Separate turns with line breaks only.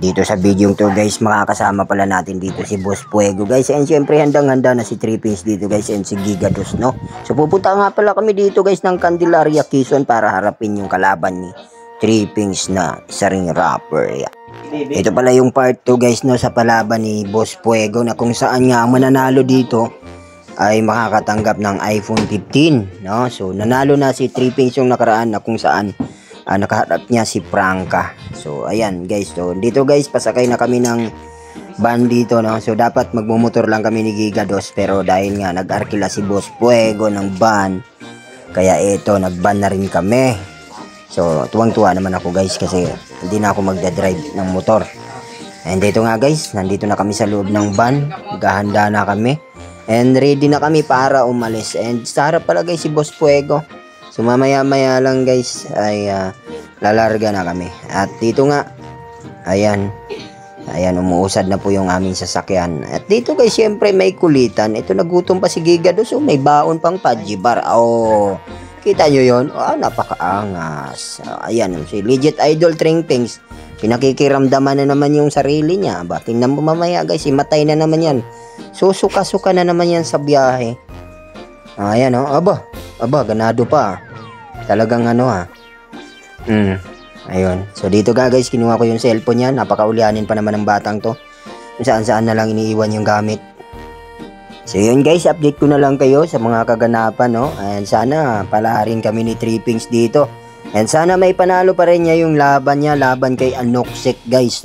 dito sa video to guys, makakasama pala natin dito si Boss Fuego guys. And syempre handang-handa na si Trippings dito guys and si Gigados, no. So pupunta nga pala kami dito guys ng Candelaria, Quezon para harapin yung kalaban ni Trippings na isa ring rapper. Ito pala yung part 2 guys, no, sa palaban ni Boss Fuego na kung saan nga ang mananalo dito ay makakatanggap ng iPhone 15, no. So nanalo na si Trippings yung nakaraan na kung saan nakaharap niya si Franca. So ayan guys, so dito guys pasakay na kami ng van dito, no. So dapat magmumotor lang kami ni Gigados, pero dahil nga nag-arkila si Boss Fuego ng van, kaya ito nag-van na rin kami. So tuwang-tuwa naman ako guys kasi hindi na ako magdadrive ng motor. And dito nga guys, nandito na kami sa loob ng van, naghahanda na kami and ready na kami para umalis. And sa harap pala guys si Boss Fuego. So mamaya-maya lang guys ay lalarga na kami. At dito nga, ayan, umuusad na po yung aming sasakyan. At dito guys, syempre may kulitan. Ito nagutom pa si Gigados, so may baon pang Pudgy Bar. Oh, kita nyo yun? Napakaangas. Ayan, si Legit Idol Trippings. Pinakikiramdaman na naman yung sarili niya. Tingnan mo mamaya guys, imatay na naman yan. Susuka-suka na naman yan sa biyahe. Ayan oh, aba, ganado pa. Talagang ayun. So dito guys, kinuha ko yung cellphone niya. Napakaulyanin pa naman ng batang to. Kung saan-saan na lang iniiwan yung gamit. So yun guys, update ko na lang kayo sa mga kaganapan, no. And sana palaharin kami ni Trippings dito. And sana may panalo pa rin niya yung laban niya, laban kay Anoksek guys.